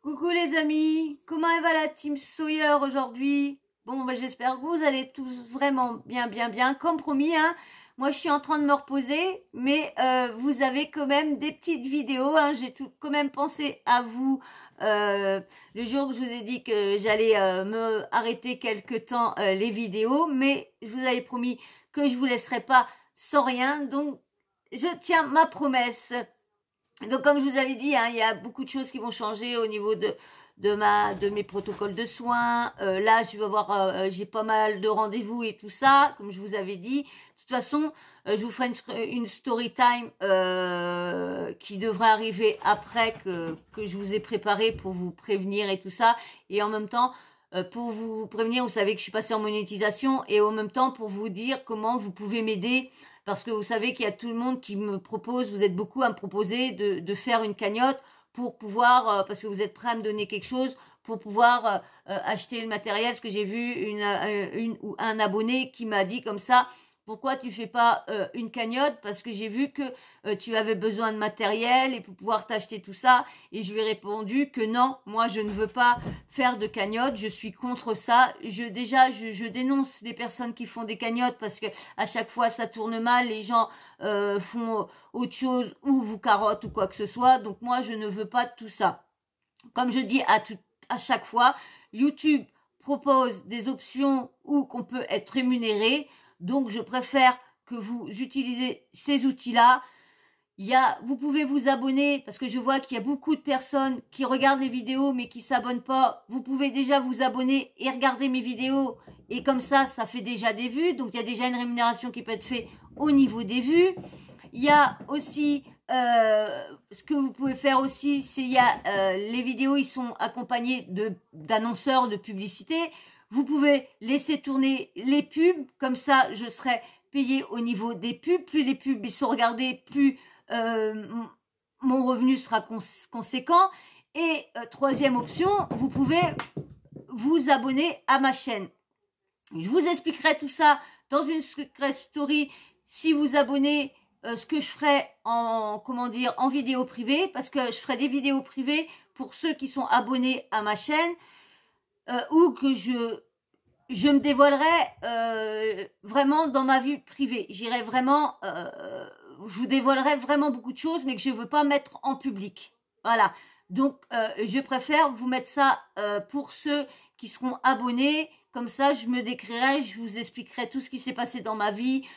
Coucou les amis, comment va la team Sawyer aujourd'hui? Bon, bah, j'espère que vous allez tous vraiment bien, comme promis, hein. Moi, je suis en train de me reposer, mais vous avez quand même des petites vidéos, hein. J'ai quand même pensé à vous le jour que je vous ai dit que j'allais me arrêter quelque temps les vidéos, mais je vous avais promis que je vous laisserai pas sans rien, donc je tiens ma promesse. Donc, comme je vous avais dit, hein, il y a beaucoup de choses qui vont changer au niveau de mes protocoles de soins. Là, je vais avoir, j'ai pas mal de rendez-vous et tout ça, comme je vous avais dit. De toute façon, je vous ferai une story time qui devrait arriver après que je vous ai préparé pour vous prévenir et tout ça. Et en même temps, pour vous prévenir, vous savez que je suis passée en monétisation et en même temps pour vous dire comment vous pouvez m'aider. Parce que vous savez qu'il y a tout le monde qui me propose, vous êtes beaucoup à me proposer de faire une cagnotte pour pouvoir, parce que vous êtes prêts à me donner quelque chose, pour pouvoir acheter le matériel. Parce que j'ai vu une ou un abonné qui m'a dit comme ça, pourquoi tu fais pas une cagnotte? Parce que j'ai vu que tu avais besoin de matériel et pour pouvoir t'acheter tout ça. Et je lui ai répondu que non, moi je ne veux pas faire de cagnotte, je suis contre ça. Je dénonce les personnes qui font des cagnottes parce que à chaque fois ça tourne mal, les gens font autre chose ou vous carottent ou quoi que ce soit. Donc moi je ne veux pas de tout ça. Comme je dis à chaque fois, YouTube propose des options où qu'on peut être rémunéré. Donc, je préfère que vous utilisez ces outils-là. Vous pouvez vous abonner parce que je vois qu'il y a beaucoup de personnes qui regardent les vidéos mais qui s'abonnent pas. Vous pouvez déjà vous abonner et regarder mes vidéos et comme ça fait déjà des vues. Donc, il y a déjà une rémunération qui peut être faite au niveau des vues. Il y a aussi ce que vous pouvez faire aussi, c'est les vidéos, ils sont accompagnés d'annonceurs de publicité. Vous pouvez laisser tourner les pubs, comme ça je serai payé au niveau des pubs. Plus les pubs ils sont regardés, plus mon revenu sera conséquent. Et troisième option, vous pouvez vous abonner à ma chaîne. Je vous expliquerai tout ça dans une secret story si vous abonnez. Ce que je ferai en vidéo privée, parce que je ferai des vidéos privées pour ceux qui sont abonnés à ma chaîne, ou que je me dévoilerai vraiment dans ma vie privée. J'irai vraiment, je vous dévoilerai vraiment beaucoup de choses, mais que je veux pas mettre en public. Voilà. Donc, je préfère vous mettre ça pour ceux qui seront abonnés. Comme ça, je me décrirai, je vous expliquerai tout ce qui s'est passé dans ma vie,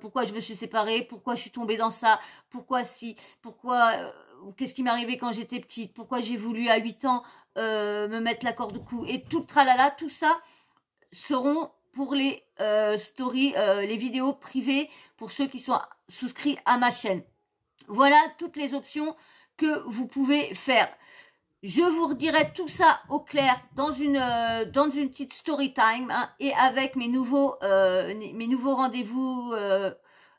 pourquoi je me suis séparée, pourquoi je suis tombée dans ça, qu'est-ce qui m'est arrivé quand j'étais petite, pourquoi j'ai voulu à 8 ans me mettre la corde au cou. Et tout le tralala, tout ça seront pour les stories, les vidéos privées pour ceux qui sont souscrits à ma chaîne. Voilà toutes les options que vous pouvez faire. Je vous redirai tout ça au clair dans une petite story time, hein, et avec mes nouveaux rendez-vous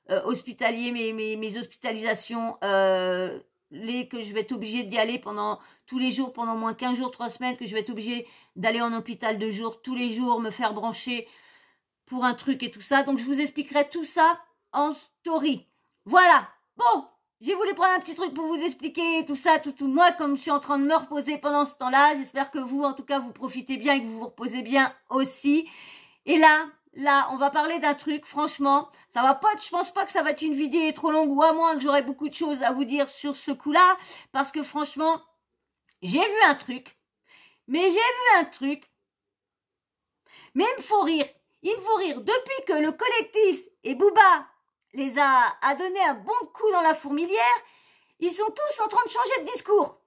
hospitaliers, mes hospitalisations, que je vais être obligée d'y aller pendant tous les jours, pendant moins 15 jours, 3 semaines, que je vais être obligée d'aller en hôpital 2 jours, tous les jours, me faire brancher pour un truc et tout ça. Donc, je vous expliquerai tout ça en story. Voilà. Bon. J'ai voulu prendre un petit truc pour vous expliquer tout ça, tout. Moi, comme je suis en train de me reposer pendant ce temps-là, j'espère que vous, en tout cas, vous profitez bien et que vous vous reposez bien aussi. Et là, on va parler d'un truc, franchement, ça va pas, je pense pas que ça va être une vidéo trop longue, ou à moins que j'aurai beaucoup de choses à vous dire sur ce coup-là, parce que franchement, j'ai vu un truc, mais il me faut rire. Depuis que le collectif et Booba les a donné un bon coup dans la fourmilière, ils sont tous en train de changer de discours.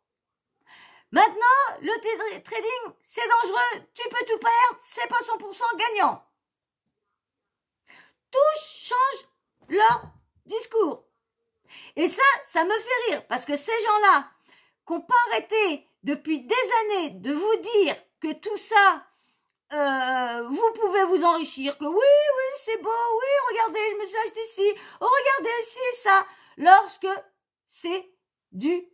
Maintenant, le trading, c'est dangereux, tu peux tout perdre, c'est pas 100% gagnant. Tous changent leur discours. Et ça me fait rire, parce que ces gens-là, qui n'ont pas arrêté depuis des années de vous dire que tout ça, vous pouvez vous enrichir, que oui, c'est beau, oui, regardez, je me suis acheté ci, oh, regardez, ci et ça, lorsque c'est du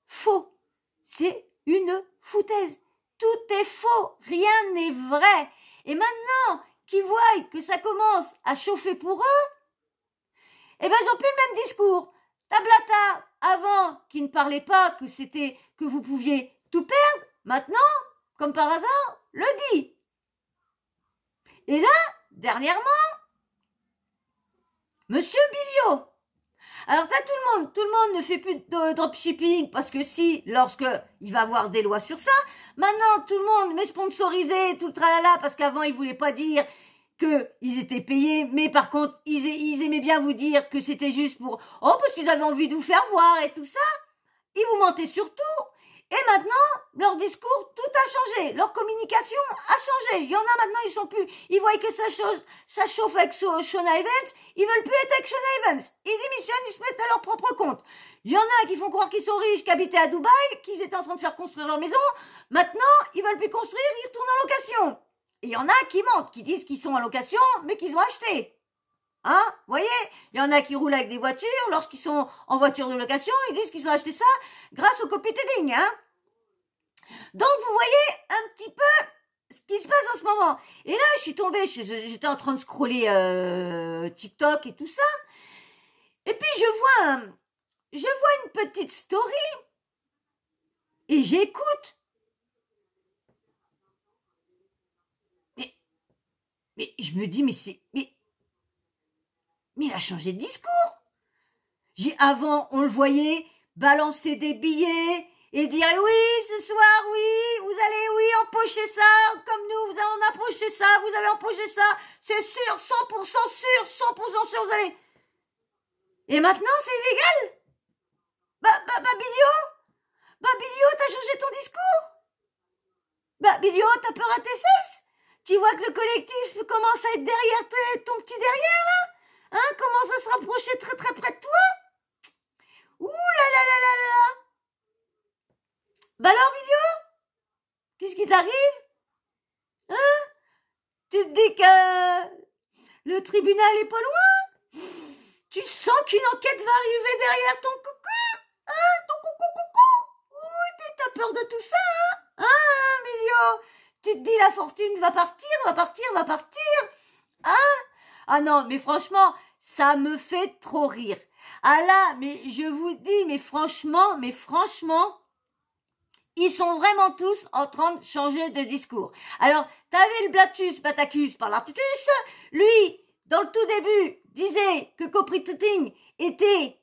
faux. C'est une foutaise. Tout est faux, rien n'est vrai. Et maintenant qu'ils voient que ça commence à chauffer pour eux, eh ben, ils n'ont plus le même discours. Tablata, avant, qui ne parlait pas que vous pouviez tout perdre, maintenant, comme par hasard, le dit. Et là, dernièrement, Monsieur Billiot. Alors t'as tout le monde ne fait plus de dropshipping parce que si, lorsque il va avoir des lois sur ça, maintenant tout le monde met sponsorisé, tout le tralala, parce qu'avant ils voulaient pas dire qu'ils étaient payés, mais par contre ils aimaient bien vous dire que c'était juste pour, oh parce qu'ils avaient envie de vous faire voir et tout ça. Ils vous mentaient surtout. Et maintenant, leur discours, tout a changé. Leur communication a changé. Il y en a maintenant, ils sont plus, ils voient que ça chauffe avec Shona Evans. Ils veulent plus être avec Shona Evans. Ils démissionnent, ils se mettent à leur propre compte. Il y en a qui font croire qu'ils sont riches, qui habitaient à Dubaï, qu'ils étaient en train de faire construire leur maison. Maintenant, ils veulent plus construire, ils retournent en location. Et il y en a qui mentent, qui disent qu'ils sont en location, mais qu'ils ont acheté. Hein, vous voyez, il y en a qui roulent avec des voitures, lorsqu'ils sont en voiture de location, ils disent qu'ils ont acheté ça grâce au copytelling, hein. Donc, vous voyez un petit peu ce qui se passe en ce moment. Et là, je suis tombée, j'étais en train de scroller TikTok et tout ça, et puis je vois une petite story, et j'écoute. Mais je me dis, mais il a changé de discours. Avant, on le voyait balancer des billets et dire oui, ce soir, oui, vous allez, oui, empocher ça, comme nous, vous allez en empocher ça, vous avez empoché ça, c'est sûr, 100% sûr, 100% sûr, vous allez. Et maintenant, c'est illégal. Bilio, t'as changé ton discours. Bilio, t'as peur à tes fesses. Tu vois que le collectif commence à être derrière ton petit derrière, là. Hein, commence à se rapprocher très très près de toi. Ouh là là là là là. Bah alors, Bilio, qu'est-ce qui t'arrive? Hein? Tu te dis que le tribunal est pas loin? Tu sens qu'une enquête va arriver derrière ton coucou? Hein? Ton coucou? Ouh, t'as peur de tout ça, hein? Hein, Bilio? Tu te dis la fortune va partir? Hein? Ah non, mais franchement, ça me fait trop rire. Ah là, mais je vous dis, mais franchement, ils sont vraiment tous en train de changer de discours. Alors, t'avais le Blatus Patacus par l'Artutus, lui, dans le tout début, disait que copytitelling était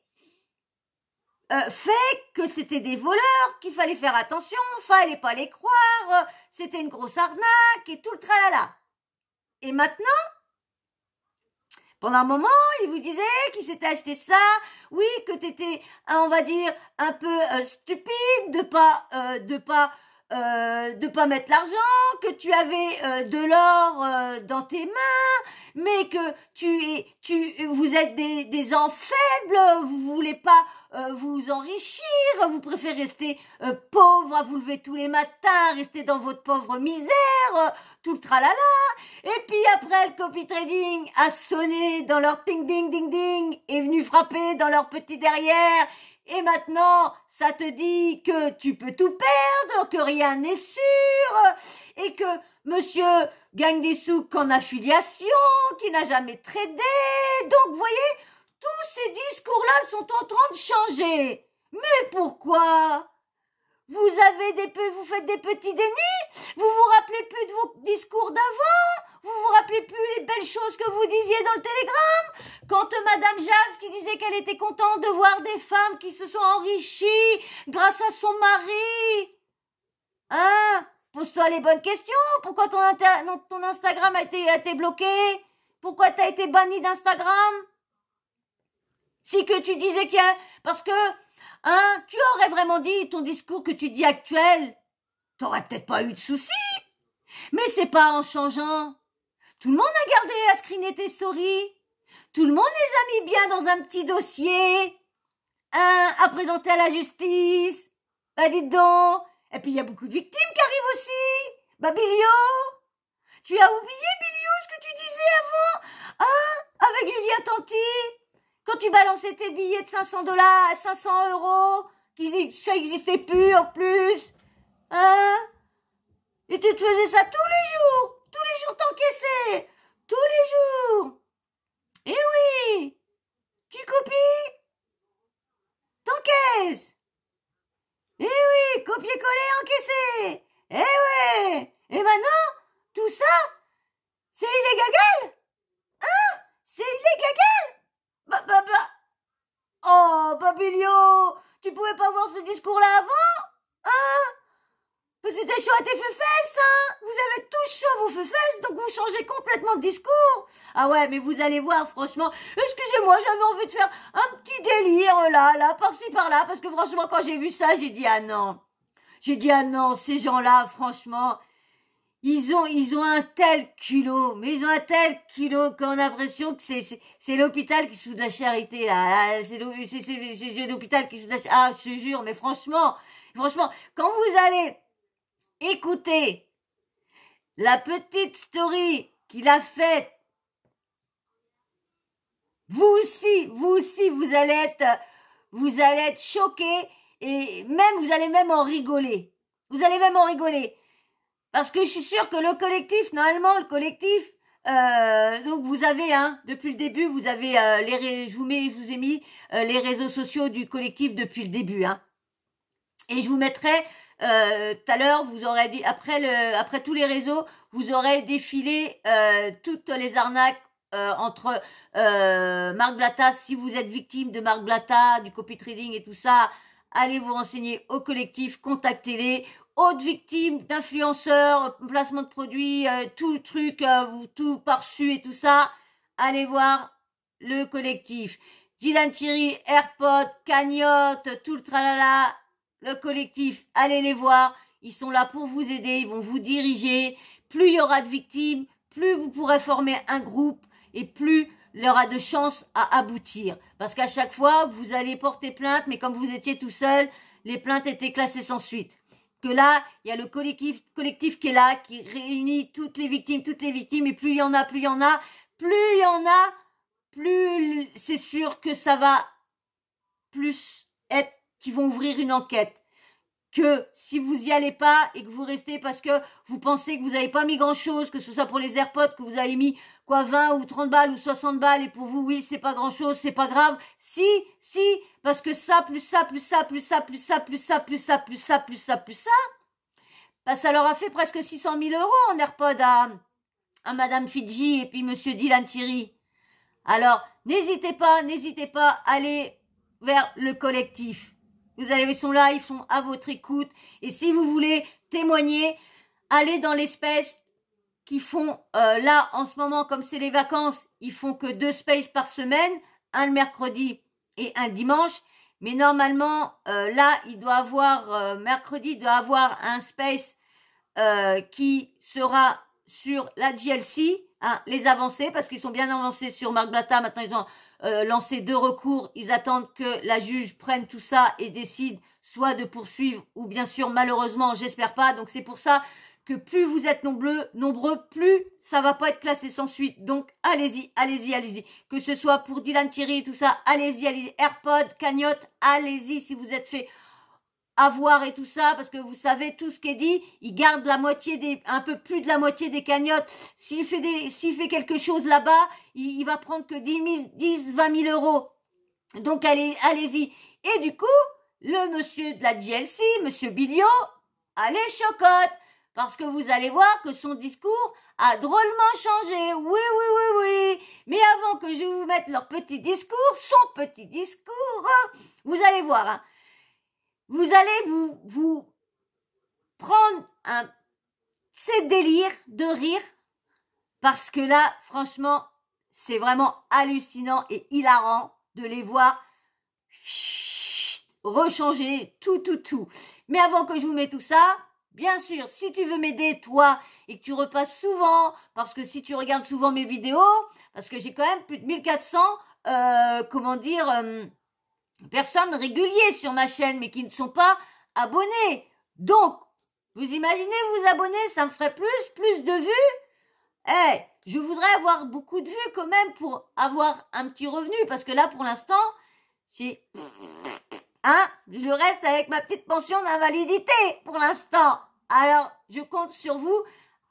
fake, que c'était des voleurs, qu'il fallait faire attention, fallait pas les croire, c'était une grosse arnaque et tout le tralala. Et maintenant, pendant un moment, il vous disait qu'il s'était acheté ça, oui, que t'étais, on va dire, un peu stupide de pas mettre l'argent, que tu avais de l'or dans tes mains, mais que vous êtes des gens faibles, vous voulez pas vous enrichir, vous préférez rester pauvre, à vous lever tous les matins, rester dans votre pauvre misère, tout le tralala. Et puis après, le copy trading a sonné dans leur ting ding ding ding, est venu frapper dans leur petit derrière. Et maintenant, ça te dit que tu peux tout perdre, que rien n'est sûr, et que monsieur gagne des sous qu'en affiliation, qui n'a jamais tradé. Donc, vous voyez, tous ces discours-là sont en train de changer. Mais pourquoi? Vous faites des petits dénis? Vous vous rappelez plus de vos discours d'avant? Vous vous rappelez plus les belles choses que vous disiez dans le télégramme? Quand Madame Jazz qui disait qu'elle était contente de voir des femmes qui se sont enrichies grâce à son mari. Hein? Pose-toi les bonnes questions. Pourquoi ton Instagram a été bloqué? Pourquoi t'as été banni d'Instagram? Si que tu disais qu'il y a... Parce que, hein, tu aurais vraiment dit ton discours que tu dis actuel, t'aurais peut-être pas eu de soucis. Mais c'est pas en changeant. Tout le monde a gardé à screener tes stories. Tout le monde les a mis bien dans un petit dossier. À présenter à la justice. Bah dites donc. Et puis il y a beaucoup de victimes qui arrivent aussi. Bah Bilio, tu as oublié Bilio ce que tu disais avant? Hein? Avec Julia Tanti. Quand tu balançais tes billets de 500 $, 500 €, qui ça existait plus en plus. Hein? Et tu te faisais ça tous les jours. Tous les jours t'encaissais. Tous les jours. Eh oui. Tu copies. T'encaisses. Eh oui, copier-coller, encaisser. Eh ouais. Et maintenant, tout ça, c'est illégal. Hein? C'est illégal. Bah. Oh, Babilio, tu pouvais pas voir ce discours-là avant? Hein? C'était chaud à tes fesses, hein? Vous avez tous chaud à vos fesses, donc vous changez complètement de discours. Ah ouais, mais vous allez voir, franchement. Excusez-moi, j'avais envie de faire un petit délire, là, par-ci, par-là, parce que franchement, quand j'ai vu ça, j'ai dit, ah non. J'ai dit, ah non, ces gens-là, franchement, ils ont un tel culot, mais ils ont un tel culot qu'on a l'impression que c'est l'hôpital qui se fout de la charité, là. C'est l'hôpital qui se fout de la charité. Ah, je te jure, mais franchement, quand vous allez écoutez, la petite story qu'il a faite, vous aussi, vous allez être choqués et même, vous allez même en rigoler. Vous allez même en rigoler. Parce que je suis sûre que le collectif, normalement, donc vous avez, depuis le début, vous avez, je vous ai mis les réseaux sociaux du collectif depuis le début, Et je vous mettrai, tout à l'heure, vous aurez dit, après tous les réseaux, vous aurez défilé toutes les arnaques entre Marc Blatta. Si vous êtes victime de Marc Blatta, du copy trading et tout ça, allez vous renseigner au collectif, contactez-les. Autres victimes d'influenceurs, placement de produits, tout le truc, tout par-dessus et tout ça, allez voir le collectif. Dylan Thierry, AirPod, Cagnotte, tout le tralala, le collectif, allez les voir, ils sont là pour vous aider, ils vont vous diriger. Plus il y aura de victimes, plus vous pourrez former un groupe et plus il y aura de chances à aboutir. Parce qu'à chaque fois, vous allez porter plainte, mais comme vous étiez tout seul, les plaintes étaient classées sans suite. Que là, il y a le collectif qui est là, qui réunit toutes les victimes, et plus il y en a, plus c'est sûr que ça va plus être qu'ils vont ouvrir une enquête. Que si vous y allez pas et que vous restez parce que vous pensez que vous n'avez pas mis grand chose, que ce soit pour les AirPods, que vous avez mis 20 ou 30 balles ou 60 balles et pour vous, oui, c'est pas grand chose, c'est pas grave. Si, parce que ça, plus ça, bah, ça leur a fait presque 600 000 € en AirPods à Madame Fidji et puis Monsieur Dylan Thierry. Alors, n'hésitez pas, allez vers le collectif. Vous allez, ils sont là, ils sont à votre écoute. Et si vous voulez témoigner, allez dans les spaces qui font, là, en ce moment, comme c'est les vacances, ils font que 2 spaces par semaine, un le mercredi et un le dimanche. Mais normalement, là, mercredi, il doit avoir un space qui sera sur la GLC, les avancées, parce qu'ils sont bien avancés sur Marc Blatta. Maintenant, ils ont lancé 2 recours. Ils attendent que la juge prenne tout ça et décide soit de poursuivre ou bien sûr, malheureusement, j'espère pas. Donc, c'est pour ça que plus vous êtes nombreux, plus ça va pas être classé sans suite. Donc, allez-y. Que ce soit pour Dylan Thierry et tout ça, allez-y. AirPod, Cagnotte, allez-y si vous êtes fait avoir et tout ça, parce que vous savez, tout ce qui est dit, il garde un peu plus de la moitié des cagnottes. S'il fait quelque chose là-bas, il va prendre que 20 000 €. Donc, allez-y. Et du coup, le monsieur de la GLC, monsieur Bilio, allez chocotte. Parce que vous allez voir que son discours a drôlement changé. Oui. Mais avant que je vous mette son petit discours, vous allez voir, vous allez vous prendre ces délires de rire parce que là, franchement, c'est vraiment hallucinant et hilarant de les voir rechanger tout. Mais avant que je vous mette tout ça, bien sûr, si tu veux m'aider, toi, et que tu repasses souvent, parce que si tu regardes souvent mes vidéos, parce que j'ai quand même plus de 1400, personnes réguliers sur ma chaîne, mais qui ne sont pas abonnés. Donc, vous imaginez vous abonner, ça me ferait plus de vues. Je voudrais avoir beaucoup de vues quand même pour avoir un petit revenu, parce que là, pour l'instant, c'est... je reste avec ma petite pension d'invalidité pour l'instant. Alors, je compte sur vous.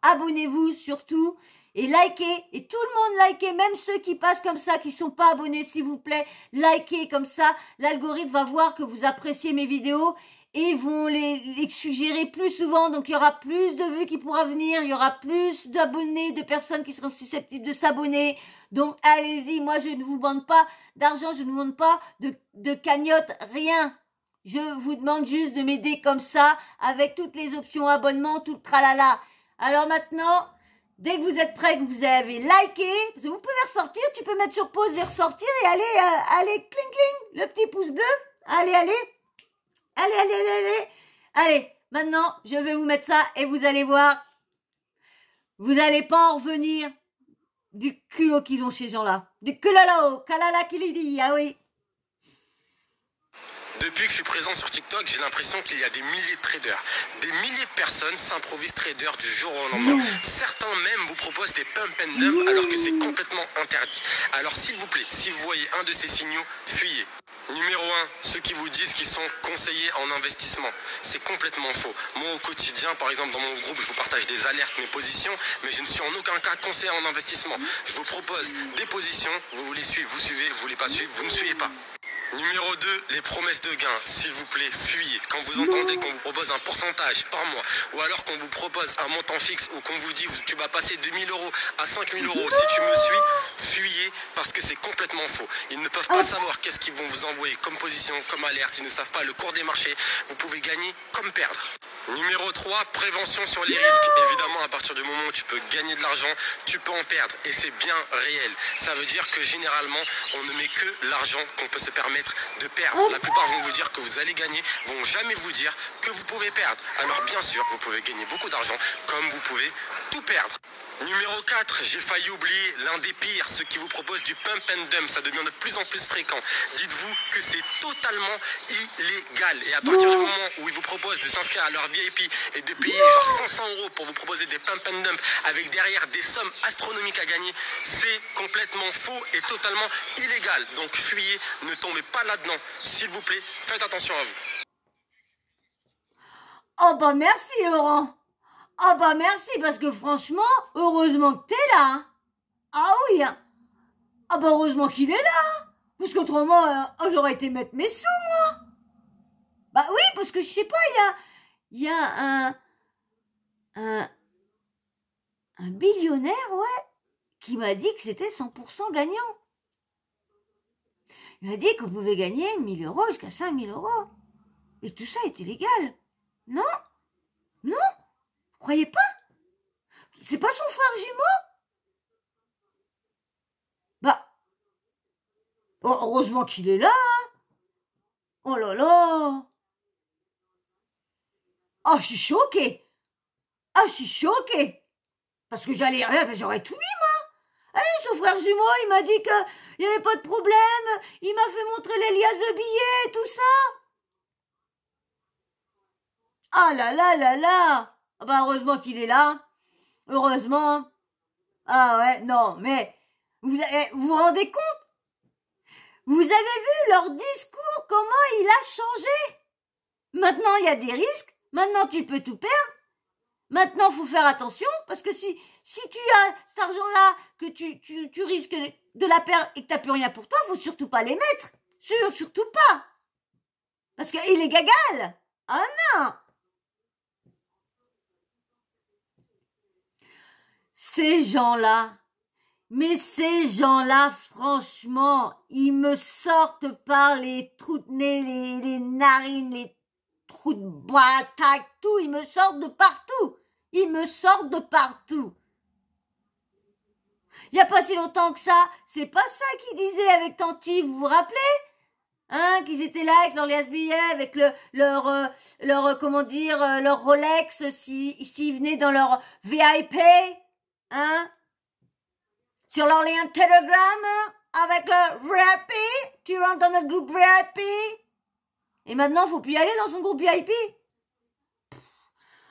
Abonnez-vous surtout et likez. Et tout le monde likez, même ceux qui passent comme ça, qui sont pas abonnés, s'il vous plaît. Likez comme ça. L'algorithme va voir que vous appréciez mes vidéos et vont les suggérer plus souvent. Donc, il y aura plus de vues qui pourra venir. Il y aura plus d'abonnés, de personnes qui seront susceptibles de s'abonner. Donc, allez-y. Moi, je ne vous demande pas d'argent. Je ne vous demande pas de cagnotte. Rien. Je vous demande juste de m'aider comme ça, avec toutes les options abonnement, tout le tralala. Alors maintenant, dès que vous êtes prêts, que vous avez liké, parce que vous pouvez ressortir, tu peux mettre sur pause et ressortir et allez, cling cling, le petit pouce bleu. Allez, allez, maintenant, je vais vous mettre ça et vous allez voir, vous n'allez pas en revenir du culot qu'ils ont ces gens-là. Du culolo, kalala qu'il dit, ah oui. Depuis que je suis présent sur TikTok, j'ai l'impression qu'il y a des milliers de traders. Des milliers de personnes s'improvisent traders du jour au lendemain. Certains même vous proposent des pump and dump alors que c'est complètement interdit. Alors s'il vous plaît, si vous voyez un de ces signaux, fuyez. Numéro 1, ceux qui vous disent qu'ils sont conseillers en investissement. C'est complètement faux. Moi au quotidien, par exemple dans mon groupe, je vous partage des alertes, mes positions, mais je ne suis en aucun cas conseiller en investissement. Je vous propose des positions, vous voulez suivre, vous suivez, vous voulez pas suivre, vous ne suivez pas. Numéro 2, les promesses de gains. S'il vous plaît, fuyez. Quand vous entendez qu'on vous propose un pourcentage par mois, ou alors qu'on vous propose un montant fixe, ou qu'on vous dit tu vas passer de 1000 euros à 5000 euros si tu me suis, fuyez parce que c'est complètement faux. Ils ne peuvent pas savoir qu'est-ce qu'ils vont vous envoyer comme position, comme alerte. Ils ne savent pas le cours des marchés. Vous pouvez gagner comme perdre. Numéro 3, prévention sur les risques. Évidemment, à partir du moment où tu peux gagner de l'argent, tu peux en perdre. Et c'est bien réel. Ça veut dire que généralement, on ne met que l'argent qu'on peut se permettre de perdre. La plupart vont vous dire que vous allez gagner, vont jamais vous dire que vous pouvez perdre. Alors bien sûr, vous pouvez gagner beaucoup d'argent, comme vous pouvez tout perdre. Numéro 4, j'ai failli oublier l'un des pires, ceux qui vous proposent du pump and dump. Ça devient de plus en plus fréquent. Dites-vous que c'est totalement illégal. Et à partir du moment où ils vous proposent de s'inscrire à leur VIP et de payer genre 500 euros pour vous proposer des pump and dump avec derrière des sommes astronomiques à gagner, c'est complètement faux et totalement illégal. Donc fuyez, ne tombez pas là-dedans. S'il vous plaît, faites attention à vous. Oh bah merci Laurent. Ah bah merci, parce que franchement, heureusement que t'es là. Hein. Ah oui. Hein. Ah bah heureusement qu'il est là. Hein. Parce qu'autrement, j'aurais été mettre mes sous, moi. Bah oui, parce que je sais pas, il y a un billionnaire, ouais, qui m'a dit que c'était 100% gagnant. Il m'a dit qu'on pouvait gagner 1000 euros jusqu'à 5000 euros. Et tout ça est illégal. Non? Non? Vous croyez pas? C'est pas son frère jumeau? Bah, oh, heureusement qu'il est là. Hein. Oh là là. Ah, je suis choquée. Ah, je suis choquée. Parce que j'aurais tout mis, moi. Eh, son frère jumeau, il m'a dit qu'il n'y avait pas de problème. Il m'a fait montrer les liasses de billets et tout ça. Ah là là là là. Ah bah, heureusement qu'il est là. Heureusement. Ah ouais, non, mais vous vous rendez compte? Vous avez vu leur discours, comment il a changé? Maintenant, il y a des risques. Maintenant, tu peux tout perdre. Maintenant, faut faire attention, parce que si tu as cet argent-là, que tu risques de la perdre et que t'as plus rien pour toi, faut surtout pas les mettre. Surtout pas. Parce qu'il est gagal. Ah non. Ces gens-là, franchement, ils me sortent par les trous de nez, les narines, les trous de bois, tac, tout, ils me sortent de partout. Il y a pas si longtemps que ça, c'est pas ça qu'ils disaient avec Tanti, vous vous rappelez? Hein, qu'ils étaient là avec leur liasse billet, avec leur comment dire, leur Rolex, s'ils venaient dans leur VIP, hein? Sur leur lien Telegram, avec le VIP, tu rentres dans notre groupe VIP. Et maintenant, faut plus y aller dans son groupe VIP.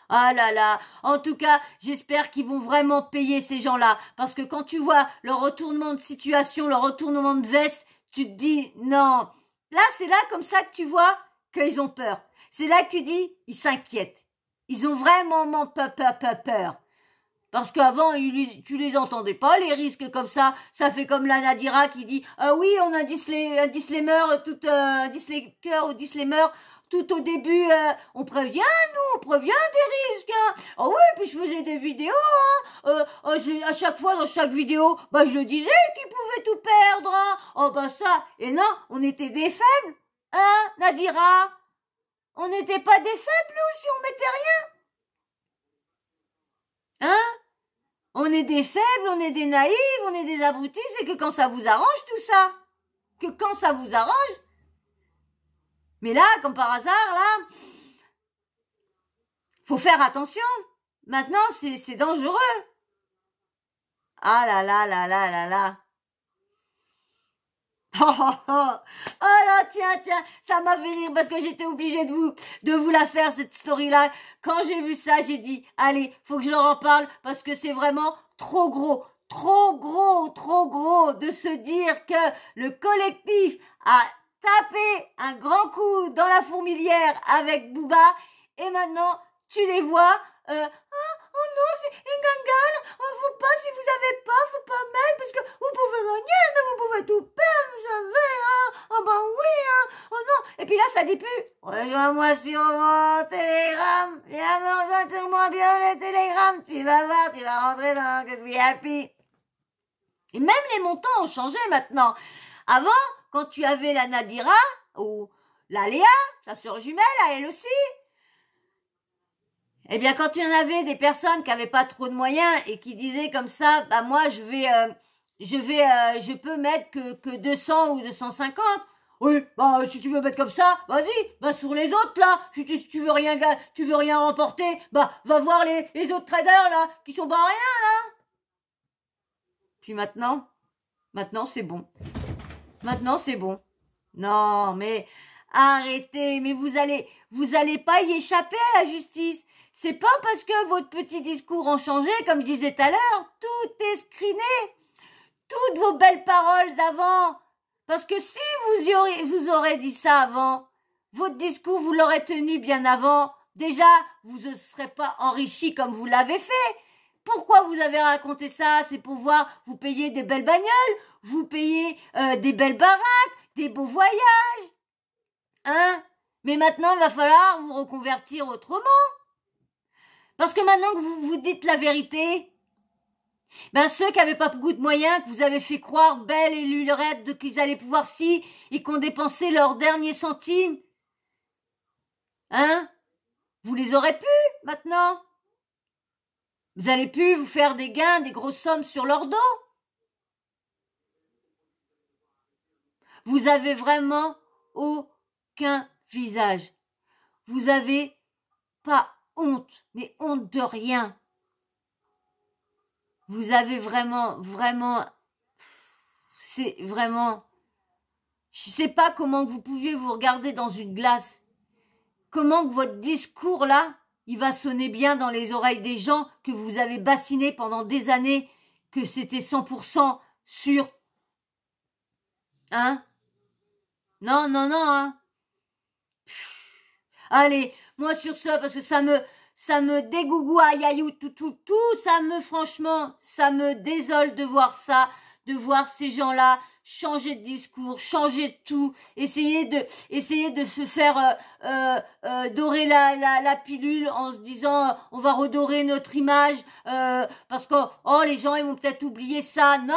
Ah là là, en tout cas, j'espère qu'ils vont vraiment payer ces gens-là. Parce que quand tu vois leur retournement de situation, leur retournement de veste, tu te dis, non. Là, c'est là comme ça que tu vois qu'ils ont peur. C'est là que tu dis, ils s'inquiètent. Ils ont vraiment peur. Parce qu'avant, tu les entendais pas, les risques comme ça. Ça fait comme la Nadira qui dit, ah oui, on a un disclaimer, un disliker ou disclaimer, tout au début, on prévient, nous, on prévient des risques, hein. Ah oui, puis je faisais des vidéos, hein. À chaque fois, dans chaque vidéo, bah, je disais qu'ils pouvaient tout perdre, hein. Oh, bah, ça. Et non, on était des faibles, hein, Nadira. On n'était pas des faibles, nous, si on mettait rien. Hein? On est des faibles, on est des naïfs, on est des abrutis, c'est que quand ça vous arrange tout ça. Que quand ça vous arrange. Mais là, comme par hasard, là, faut faire attention. Maintenant, c'est dangereux. Ah là là là là là là. Oh là, tiens, ça m'a fait rire parce que j'étais obligée de vous la faire, cette story-là. Quand j'ai vu ça, j'ai dit, allez, faut que je leur en parle parce que c'est vraiment trop gros de se dire que le collectif a tapé un grand coup dans la fourmilière avec Booba et maintenant, tu les vois, oh non, c'est une gangale, faut pas, si vous avez pas, faut pas mettre, parce que vous pouvez gagner, mais vous pouvez tout perdre, vous savez, hein, oh ben oui, hein, oh non, et puis là, ça dit plus, rejoins-moi sur mon télégramme, viens me rejoindre sur moi bien les télégrammes, tu vas voir, tu vas rentrer dans un club VIP. Et même les montants ont changé maintenant. Avant, quand tu avais la Nadira, ou la Léa, sa sœur jumelle, elle aussi, eh bien, quand il y en avait des personnes qui avaient pas trop de moyens et qui disaient comme ça, bah moi je peux mettre que 200 ou 250. Oui, bah si tu veux mettre comme ça, vas-y, bah sur les autres là. Si tu veux rien remporter, bah va voir les autres traders là qui sont pas rien là. Puis maintenant c'est bon. Maintenant c'est bon. Non, mais arrêtez, mais vous allez pas y échapper à la justice. C'est pas parce que votre petit discours ont changé, comme je disais tout à l'heure, tout est screené. Toutes vos belles paroles d'avant. Parce que si vous aurez dit ça avant, votre discours, vous l'aurez tenu bien avant. Déjà, vous ne serez pas enrichi comme vous l'avez fait. Pourquoi vous avez raconté ça? C'est pour pouvoir vous payer des belles bagnoles, vous payer des belles baraques, des beaux voyages. Hein? Mais maintenant, il va falloir vous reconvertir autrement. Parce que maintenant que vous dites la vérité, ben ceux qui n'avaient pas beaucoup de moyens, que vous avez fait croire belle et lurette qu'ils allaient pouvoir et qu'on dépensait leurs derniers centimes, hein, vous les aurez pu maintenant. Vous allez pu vous faire des gains, des grosses sommes sur leur dos. Vous avez vraiment aucun visage. Vous avez pas honte, mais honte de rien. Vous avez vraiment, c'est vraiment, je sais pas comment vous pouviez vous regarder dans une glace. Comment que votre discours là, il va sonner bien dans les oreilles des gens que vous avez bassinés pendant des années, que c'était 100% sûr. Hein? Non, hein. Allez, moi sur ça, parce que ça me dégougou aïe tout, franchement, ça me désole de voir ça, de voir ces gens-là changer de discours, changer de tout, essayer de se faire dorer la pilule en se disant on va redorer notre image parce que les gens ils vont peut-être oublier ça. Non,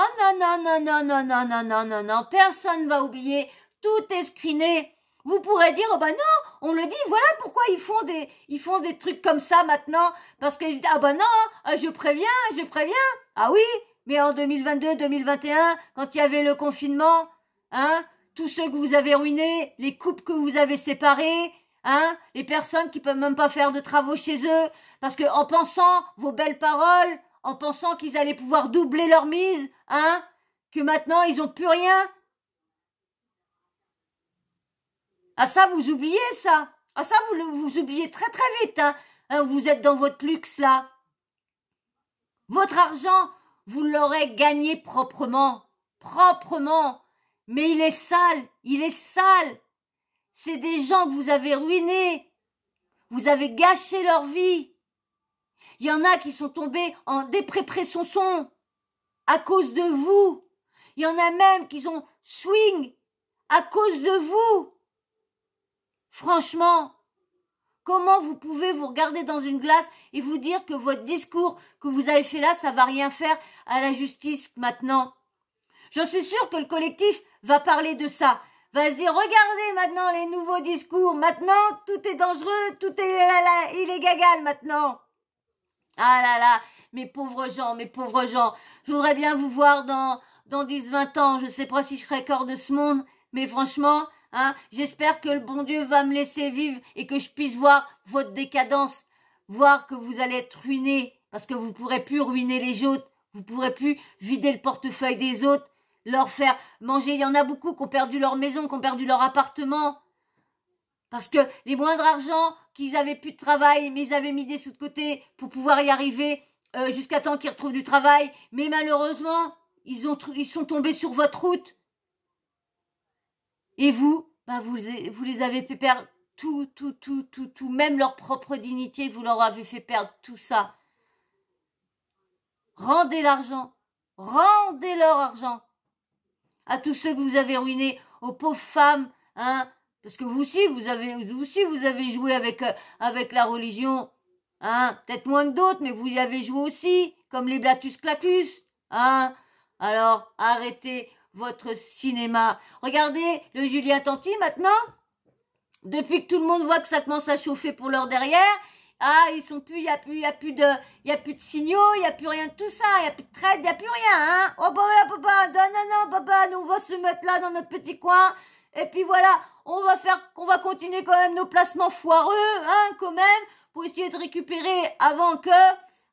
personne va oublier, tout est screené. Vous pourrez dire, oh ben non, on le dit, voilà pourquoi ils font des trucs comme ça maintenant, parce qu'ils disent, ah ben non, je préviens. Ah oui, mais en 2022, 2021, quand il y avait le confinement, hein, tous ceux que vous avez ruinés, les couples que vous avez séparés, hein, les personnes qui peuvent même pas faire de travaux chez eux, parce que en pensant vos belles paroles, en pensant qu'ils allaient pouvoir doubler leur mise, hein, que maintenant ils ont plus rien. Ah ça, vous oubliez ça. Ah ça, vous oubliez très très vite. Hein. Vous êtes dans votre luxe là. Votre argent, vous l'aurez gagné proprement. Mais il est sale. C'est des gens que vous avez ruinés. Vous avez gâché leur vie. Il y en a qui sont tombés en dépression à cause de vous. Il y en a même qui sont swing à cause de vous. Franchement, comment vous pouvez vous regarder dans une glace et vous dire que votre discours que vous avez fait là, ça va rien faire à la justice maintenant? Je suis sûre que le collectif va parler de ça. Va se dire, regardez maintenant les nouveaux discours. Maintenant, tout est dangereux, tout est illégal maintenant. Ah là là, mes pauvres gens. Je voudrais bien vous voir dans 10-20 ans. Je sais pas si je serai corps de ce monde, mais franchement, hein, j'espère que le bon Dieu va me laisser vivre et que je puisse voir votre décadence, voir que vous allez être ruinés, parce que vous pourrez plus ruiner les autres, vous pourrez plus vider le portefeuille des autres, leur faire manger. Il y en a beaucoup qui ont perdu leur maison, qui ont perdu leur appartement, parce que les moindres argent qu'ils avaient plus de travail, mais ils avaient mis des sous de côté pour pouvoir y arriver jusqu'à temps qu'ils retrouvent du travail. Mais malheureusement, ils sont tombés sur votre route. Et vous, vous les avez fait perdre tout, même leur propre dignité, vous leur avez fait perdre tout ça. Rendez l'argent, rendez-leur argent à tous ceux que vous avez ruinés, aux pauvres femmes, hein, parce que vous aussi vous avez joué avec la religion, hein, peut-être moins que d'autres, mais vous y avez joué aussi, comme les Blatus Clacus, hein. Alors arrêtez votre cinéma. Regardez le Julien Tanti maintenant. Depuis que tout le monde voit que ça commence à chauffer pour leur derrière, ils sont plus, il y a plus de signaux, il y a plus rien de tout ça, il y a plus de trade, il y a plus rien, hein. Oh bah voilà papa, non papa, nous on va se mettre là dans notre petit coin et puis voilà, on va continuer quand même nos placements foireux, hein, quand même, pour essayer de récupérer avant que,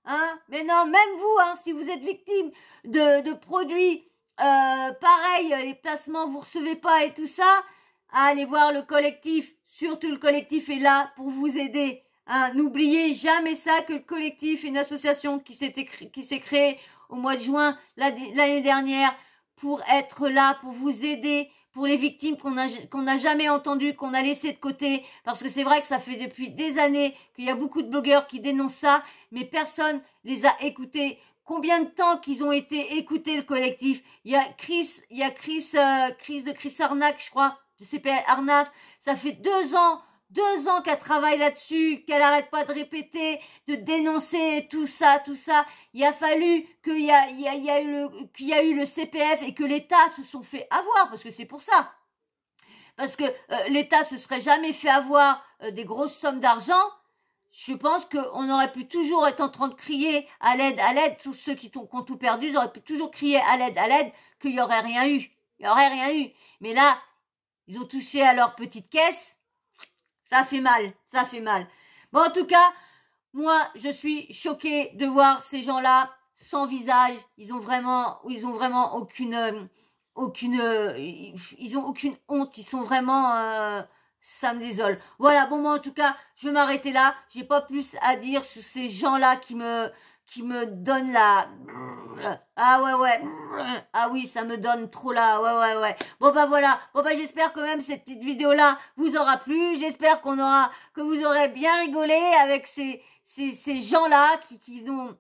hein. Mais non, même vous, hein, si vous êtes victime de produits pareil, les placements vous recevez pas et tout ça, allez voir le collectif, surtout le collectif est là pour vous aider. Hein, n'oubliez jamais ça, que le collectif est une association qui s'est créée au mois de juin l'année dernière pour être là, pour vous aider, pour les victimes qu'on n'a jamais entendues, qu'on a laissées de côté, parce que c'est vrai que ça fait depuis des années qu'il y a beaucoup de blogueurs qui dénoncent ça, mais personne les a écoutés. Combien de temps qu'ils ont été écoutés, le collectif? Il y a Chris de Chris Arnac, je crois, de CPL Arnaf, ça fait 2 ans qu'elle travaille là-dessus, qu'elle arrête pas de répéter, de dénoncer tout ça. Il a fallu qu'il y a eu le CPF et que l'État se sont fait avoir, parce que c'est pour ça. Parce que l'État se serait jamais fait avoir des grosses sommes d'argent. Je pense qu'on aurait pu toujours être en train de crier à l'aide, tous ceux qui ont tout perdu, ils auraient pu toujours crier à l'aide, qu'il y aurait rien eu. Il y aurait rien eu. Mais là, ils ont touché à leur petite caisse. Ça fait mal. Bon, en tout cas, moi, je suis choquée de voir ces gens-là sans visage. Ils ont vraiment aucune honte. Ils sont vraiment, ça me désole. Voilà, bon, moi, en tout cas, je vais m'arrêter là. J'ai pas plus à dire sur ces gens-là qui me donnent la... Ah ouais. Ah oui, ça me donne trop là. Ouais. Bon bah voilà. Bon bah j'espère quand même cette petite vidéo là vous aura plu. J'espère que vous aurez bien rigolé avec ces gens là qui n'ont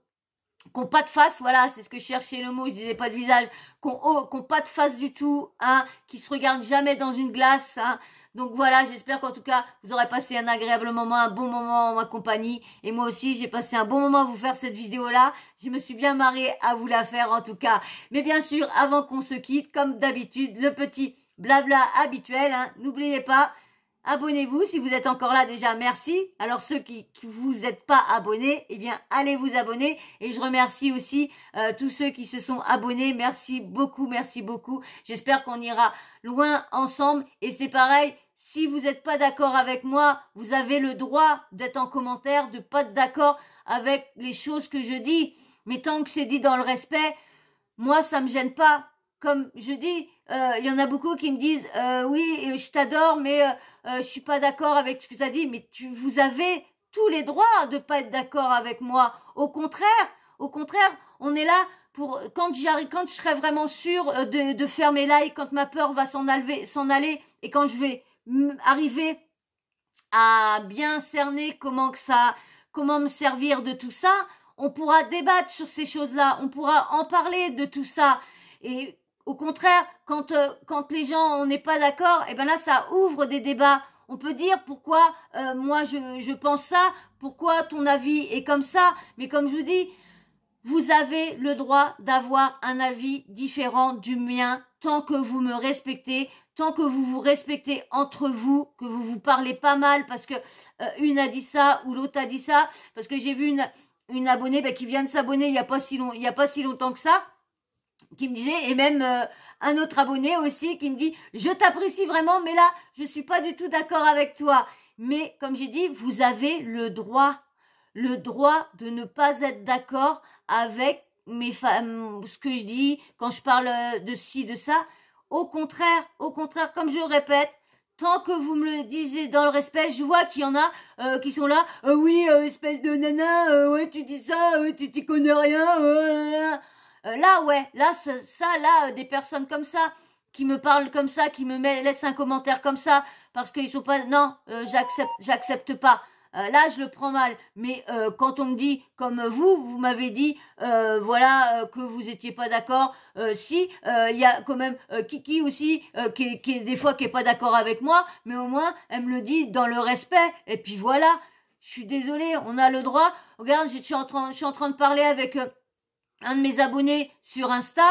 pas de face, voilà, c'est ce que je cherchais le mot, je disais pas de visage, qui ont pas de face du tout, hein, qui se regardent jamais dans une glace, hein. Donc voilà, j'espère qu'en tout cas, vous aurez passé un agréable moment, un bon moment en ma compagnie. Et moi aussi, j'ai passé un bon moment à vous faire cette vidéo-là. Je me suis bien marrée à vous la faire en tout cas. Mais bien sûr, avant qu'on se quitte, comme d'habitude, le petit blabla habituel, hein, n'oubliez pas, abonnez-vous si vous êtes encore là déjà, merci. Alors ceux qui vous êtes pas abonnés, eh bien allez vous abonner. Et je remercie aussi tous ceux qui se sont abonnés. Merci beaucoup. J'espère qu'on ira loin ensemble. Et c'est pareil, si vous n'êtes pas d'accord avec moi, vous avez le droit d'être en commentaire, de pas être d'accord avec les choses que je dis. Mais tant que c'est dit dans le respect, moi ça me gêne pas. Comme je dis, il y en a beaucoup qui me disent oui, je t'adore, mais je suis pas d'accord avec ce que tu as dit. Mais vous avez tous les droits de pas être d'accord avec moi. Au contraire, on est là pour quand je serai vraiment sûre de faire mes likes, quand ma peur va s'en aller, et quand je vais arriver à bien cerner comment comment me servir de tout ça, on pourra débattre sur ces choses-là, on pourra en parler de tout ça. Et au contraire, quand les gens, on n'est pas d'accord, et ben là, ça ouvre des débats. On peut dire pourquoi moi je pense ça, pourquoi ton avis est comme ça, mais comme je vous dis, vous avez le droit d'avoir un avis différent du mien tant que vous me respectez, tant que vous vous respectez entre vous, que vous vous parlez pas mal parce que une a dit ça ou l'autre a dit ça, parce que j'ai vu une abonnée qui vient de s'abonner il y a pas si longtemps que ça, qui me disait, et même un autre abonné aussi qui me dit je t'apprécie vraiment mais là je suis pas du tout d'accord avec toi. Mais comme j'ai dit, vous avez le droit de ne pas être d'accord avec ce que je dis quand je parle de ci, de ça. Au contraire, comme je le répète, tant que vous me le disiez dans le respect, je vois qu'il y en a qui sont là, oui, espèce de nana, ouais, tu dis ça, tu t'y connais rien, là, ouais, là, des personnes comme ça, qui me parlent comme ça, qui me laissent un commentaire comme ça, parce qu'ils sont pas, non, j'accepte pas. Là, je le prends mal. Mais quand on me dit, comme vous m'avez dit, voilà, que vous étiez pas d'accord, si, il y a quand même Kiki aussi, qui est des fois qui est pas d'accord avec moi, mais au moins, elle me le dit dans le respect. Et puis voilà, je suis désolée, on a le droit. Regarde, je suis en train de parler avec un de mes abonnés sur Insta,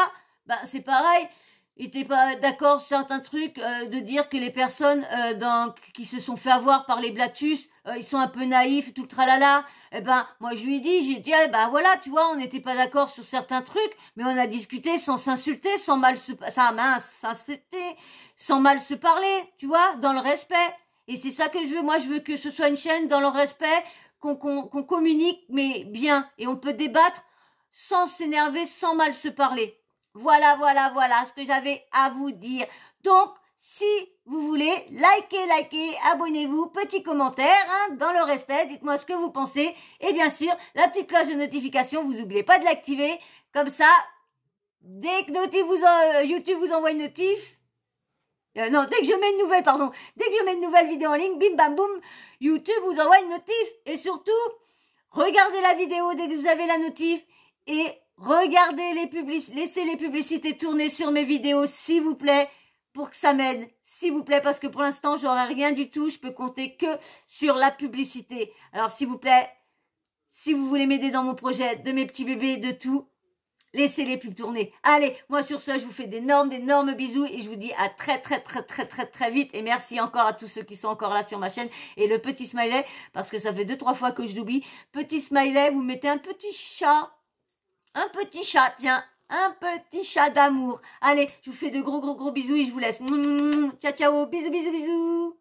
c'est pareil. Il était pas d'accord sur certains trucs, de dire que les personnes qui se sont fait avoir par les Blatus, ils sont un peu naïfs, tout le tralala. Moi je lui ai dit, voilà, tu vois, on n'était pas d'accord sur certains trucs, mais on a discuté sans s'insulter, sans mal se parler, tu vois, dans le respect. Et c'est ça que je veux. Moi, je veux que ce soit une chaîne dans le respect, qu'on communique, mais bien. Et on peut débattre sans s'énerver, sans mal se parler. Voilà ce que j'avais à vous dire. Donc, si vous voulez, likez, abonnez-vous, petit commentaire, dans le respect, dites-moi ce que vous pensez. Et bien sûr, la petite cloche de notification, vous n'oubliez pas de l'activer. Comme ça, dès que YouTube vous envoie une notif, dès que je mets une nouvelle vidéo en ligne, bim bam boum, YouTube vous envoie une notif. Et surtout, regardez la vidéo dès que vous avez la notif et regardez laissez les publicités tourner sur mes vidéos, s'il vous plaît, pour que ça m'aide, s'il vous plaît, parce que pour l'instant, j'aurai rien du tout, je peux compter que sur la publicité. Alors, s'il vous plaît, si vous voulez m'aider dans mon projet de mes petits bébés, de tout, laissez les pubs tourner. Allez, moi sur ce, je vous fais d'énormes bisous et je vous dis à très vite. Et merci encore à tous ceux qui sont encore là sur ma chaîne. Et le petit smiley, parce que ça fait 2-3 fois que je l'oublie. Petit smiley, vous mettez un petit chat, tiens, un petit chat d'amour. Allez, je vous fais de gros bisous et je vous laisse. Ciao, bisous.